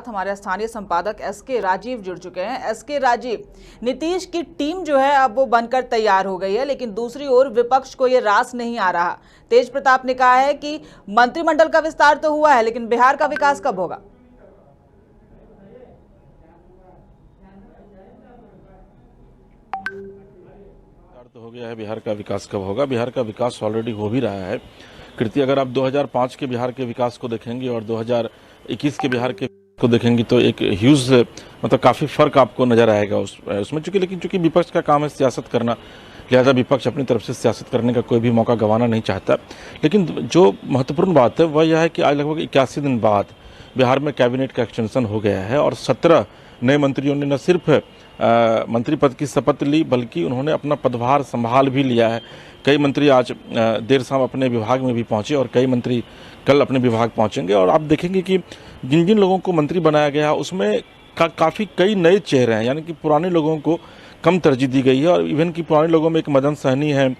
साथ हमारे स्थानीय संपादक एसके राजीव जुड़ चुके हैं। एसके राजीव, नीतीश की टीम जो है अब वो बनकर तैयार हो गई है, लेकिन दूसरी ओर विपक्ष को ये रास नहीं आ रहा। तेज प्रताप ने कहा है कि मंत्रिमंडल का विस्तार तो हुआ है, लेकिन बिहार का विकास कब होगा? तो हो गया है, बिहार का विकास कब होगा? बिहार का विकास ऑलरेडी हो भी रहा है। कृति, अगर आप 2005 के बिहार के विकास को देखेंगे और 2021 के बिहार के को देखेंगे तो एक ह्यूज मतलब काफ़ी फ़र्क आपको नज़र आएगा उसमें। चूंकि विपक्ष का काम है सियासत करना, लिहाजा विपक्ष अपनी तरफ से सियासत करने का कोई भी मौका गंवाना नहीं चाहता। लेकिन जो महत्वपूर्ण बात है वह यह है कि आज लगभग 81 दिन बाद बिहार में कैबिनेट का एक्सटेंशन हो गया है और 17 नए मंत्रियों ने न सिर्फ मंत्री पद की शपथ ली, बल्कि उन्होंने अपना पदभार संभाल भी लिया है। कई मंत्री आज देर शाम अपने विभाग में भी पहुंचे और कई मंत्री कल अपने विभाग पहुंचेंगे। और आप देखेंगे कि जिन जिन लोगों को मंत्री बनाया गया उसमें काफ़ी कई नए चेहरे हैं, यानी कि पुराने लोगों को कम तरजीह दी गई है। और इवन कि पुराने लोगों में एक मदन सहनी है,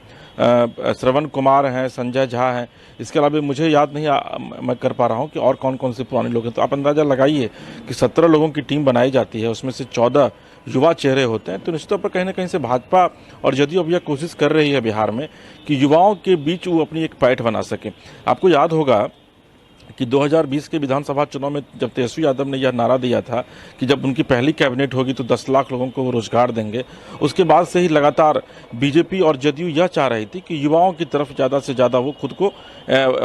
श्रवण कुमार हैं, संजय झा हैं। इसके अलावा मुझे याद नहीं मैं कर पा रहा हूं कि और कौन कौन से पुराने लोग हैं। तो आप अंदाज़ा लगाइए कि 17 लोगों की टीम बनाई जाती है, उसमें से 14 युवा चेहरे होते हैं। तो निश्चित तौर पर कहीं ना कहीं से भाजपा और जदयू अब यह कोशिश कर रही है बिहार में कि युवाओं के बीच वो अपनी एक पैठ बना सके। आपको याद होगा कि 2020 के विधानसभा चुनाव में जब तेजस्वी यादव ने यह नारा दिया था कि जब उनकी पहली कैबिनेट होगी तो 10 लाख लोगों को वो रोजगार देंगे, उसके बाद से ही लगातार बीजेपी और जदयू यह चाह रही थी कि युवाओं की तरफ ज़्यादा से ज़्यादा वो खुद को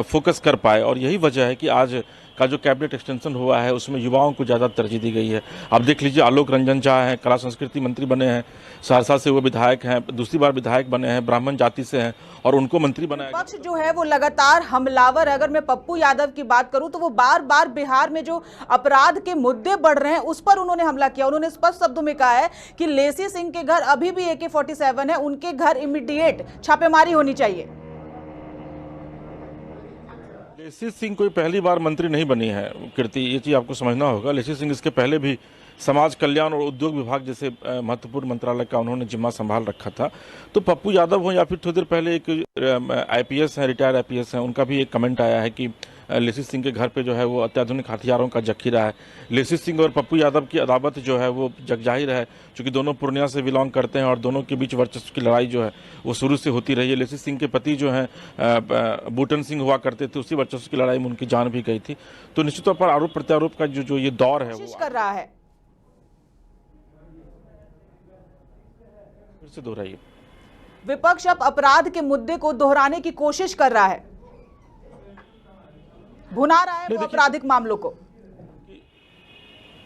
फोकस कर पाए। और यही वजह है कि आज का जो कैबिनेट एक्सटेंशन हुआ है उसमें युवाओं को ज़्यादा तरजीह दी गई है। आप देख लीजिए, आलोक रंजन झा हैं, कला संस्कृति मंत्री बने हैं, सहरसा से वो विधायक हैं, दूसरी बार विधायक बने हैं, ब्राह्मण जाति से हैं और उनको मंत्री बनाया। पक्ष जो है वो लगातार हमलावर है। अगर मैं पप्पू यादव की बात करूं तो वो बार बार बिहार में जो अपराध के मुद्दे बढ़ रहे हैं उस पर उन्होंने हमला किया। उन्होंने स्पष्ट शब्दों में कहा है कि लेसी सिंह के घर अभी भी AK-47 है, उनके घर इमीडिएट छापेमारी होनी चाहिए। लेसी सिंह कोई पहली बार मंत्री नहीं बनी है कीर्ति, ये चीज़ आपको समझना होगा। लेसी सिंह इसके पहले भी समाज कल्याण और उद्योग विभाग जैसे महत्वपूर्ण मंत्रालय का उन्होंने जिम्मा संभाल रखा था। तो पप्पू यादव हो या फिर थोड़ी देर पहले एक IPS हैं, रिटायर्ड IPS हैं, उनका भी एक कमेंट आया है कि लेसी सिंह के घर पे जो है वो अत्याधुनिक हथियारों का जखीरा है। लेसी सिंह और पप्पू यादव की अदावत जो है वो जगजाहिर है, क्योंकि दोनों पूर्णिया से बिलोंग करते हैं और दोनों के बीच वर्चस्व की लड़ाई जो है वो शुरू से होती रही है। लेसी सिंह के पति जो हैं बूटन सिंह हुआ करते थे, उसी वर्चस्व की लड़ाई में उनकी जान भी गई थी। तो निश्चित तौर पर आरोप प्रत्यारोप का जो ये दौर है वो कर रहा है। फिर से दोहराइए। विपक्ष अब अपराध के मुद्दे को दोहराने की कोशिश कर रहा है, भुना रहा है वो आपराधिक मामलों को।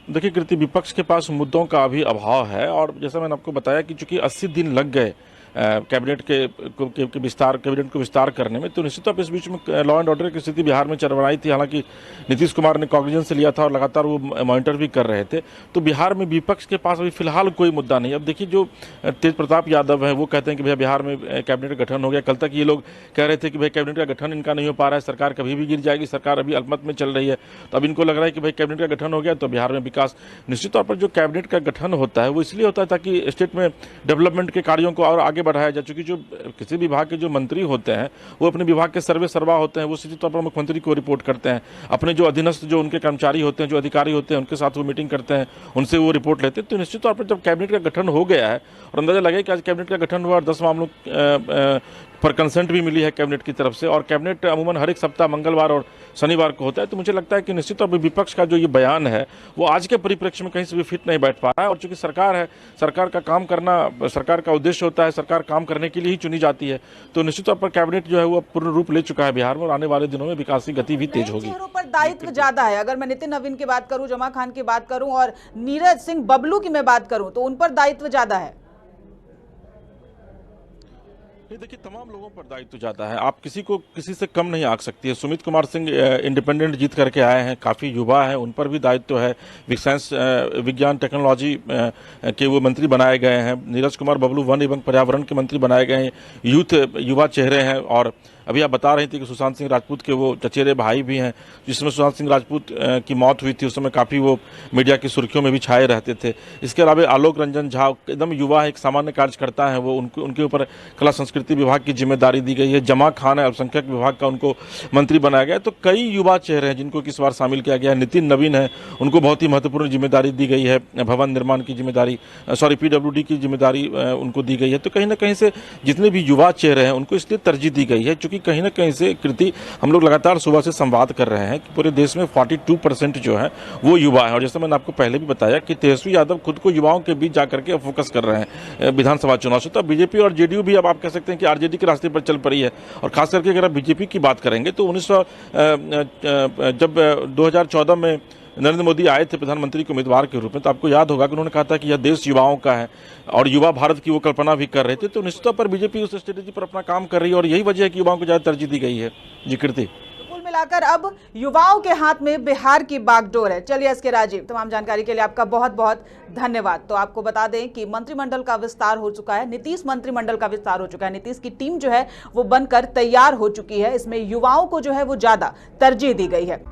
देखिए कृति, विपक्ष के पास मुद्दों का अभी अभाव है और जैसा मैंने आपको बताया कि चूंकि 80 दिन लग गए कैबिनेट कैबिनेट को विस्तार करने में, तो निश्चित तौर पर इस बीच में लॉ एंड ऑर्डर की स्थिति बिहार में चरमराई थी। हालांकि नीतीश कुमार ने कॉग्निजेंस से लिया था और लगातार वो मॉनिटर भी कर रहे थे। तो बिहार में विपक्ष के पास अभी फिलहाल कोई मुद्दा नहीं। अब देखिए, जो तेज प्रताप यादव है वो कहते हैं कि भैया बिहार में कैबिनेट का गठन हो गया। कल तक ये लोग कह रहे थे कि भाई कैबिनेट का गठन इनका नहीं हो पा रहा है, सरकार कभी भी गिर जाएगी, सरकार अभी अल्पमत में चल रही है। तो अब इनको लग रहा है कि भाई कैबिनेट का गठन हो गया तो बिहार में विकास। निश्चित तौर पर जो कैबिनेट का गठन होता है वो इसलिए होता है ताकि स्टेट में डेवलपमेंट के कार्यों को और आगे बढ़ाया जाए। चूंकि जो किसी विभाग के जो मंत्री होते हैं वो अपने विभाग के सर्वे सर्वा होते हैं, वो सीधे तौर पर मुख्यमंत्री को रिपोर्ट करते हैं। अपने जो अधीनस्थ जो उनके कर्मचारी होते हैं, जो अधिकारी होते हैं, उनके साथ वो मीटिंग करते हैं, उनसे वो रिपोर्ट लेते हैं। तो निश्चित तौर पर जब कैबिनेट का गठन हो गया है और अंदाजा लगे कि आज कैबिनेट का गठन हुआ और 10 मामलों पर कंसेंट भी मिली है कैबिनेट की तरफ से, और कैबिनेट अमूमन हर एक सप्ताह मंगलवार और शनिवार को होता है, तो मुझे लगता है कि निश्चित तौर पर विपक्ष का जो ये बयान है वो आज के परिप्रेक्ष्य में कहीं से भी फिट नहीं बैठ पा रहा है। और चूंकि सरकार है, सरकार का काम करना, सरकार का उद्देश्य होता है, सरकार काम करने के लिए ही चुनी जाती है। तो निश्चित तौर पर कैबिनेट जो है वो पूर्ण रूप ले चुका है बिहार में और आने वाले दिनों में विकास की गति भी तेज होगी। चेहरों पर दायित्व ज्यादा है। अगर मैं नितिन नवीन की बात करूं, जमा खान की बात करूं और नीरज सिंह बबलू की मैं बात करूं, तो उन पर दायित्व ज्यादा है। देखिए, तमाम लोगों पर दायित्व ज्यादा है, आप किसी से कम नहीं आंक सकती है। सुमित कुमार सिंह इंडिपेंडेंट जीत करके आए हैं, काफ़ी युवा हैं, उन पर भी दायित्व है। साइंस विज्ञान टेक्नोलॉजी के वो मंत्री बनाए गए हैं। नीरज कुमार बबलू वन एवं पर्यावरण के मंत्री बनाए गए हैं। युवा चेहरे हैं और अभी आप बता रही थी कि सुशांत सिंह राजपूत के वो चचेरे भाई भी हैं, जिसमें सुशांत सिंह राजपूत की मौत हुई थी उस समय काफ़ी वो मीडिया की सुर्खियों में भी छाए रहते थे। इसके अलावा आलोक रंजन झा एकदम युवा है, एक सामान्य कार्यकर्ता है, वो उनके ऊपर कला संस्कृति विभाग की जिम्मेदारी दी गई है। जमा खान है, अल्पसंख्यक विभाग का, उनको मंत्री बनाया गया। तो कई युवा चेहरे हैं जिनको इस बार शामिल किया गया है। नितिन नवीन है, उनको बहुत ही महत्वपूर्ण जिम्मेदारी दी गई है, भवन निर्माण की जिम्मेदारी, PWD की जिम्मेदारी उनको दी गई है। तो कहीं ना कहीं से जितने भी युवा चेहरे हैं उनको इसलिए तरजीह दी गई है, क्योंकि कहीं ना कहीं से कृति हम लोग लगातार सुबह से संवाद कर रहे हैं कि पूरे देश में 42% जो है वो युवा है। और जैसे मैंने आपको पहले भी बताया कि तेजस्वी यादव खुद को युवाओं के बीच जाकर के फोकस कर रहे हैं विधानसभा चुनाव से। तो बीजेपी और जेडीयू भी अब आप कह सकते हैं कि आरजेडी के रास्ते पर चल पड़ी है। और खास करके अगर आप बीजेपी की बात करेंगे तो जब 2014 में नरेंद्र मोदी आए थे प्रधानमंत्री के उम्मीदवार के रूप में, तो आपको याद होगा कि उन्होंने कहा था कि यह देश युवाओं का है और युवा भारत की वो कल्पना भी कर रहे थे। तो निश्चित तौर पर बीजेपी उस स्ट्रेटेजी पर अपना काम कर रही है और यही वजह है कि युवाओं को ज़्यादा तरजीह दी गई है। जी कृति, कुल मिलाकर अब युवाओं के हाथ में बिहार की बागडोर है। चलिए एसके राजीव, तमाम जानकारी के लिए आपका बहुत बहुत धन्यवाद। तो आपको बता दें कि मंत्रिमंडल का विस्तार हो चुका है, नीतीश मंत्रिमंडल का विस्तार हो चुका है। नीतीश की टीम जो है वो बनकर तैयार हो चुकी है। इसमें युवाओं को जो है वो ज्यादा तरजीह दी गई है।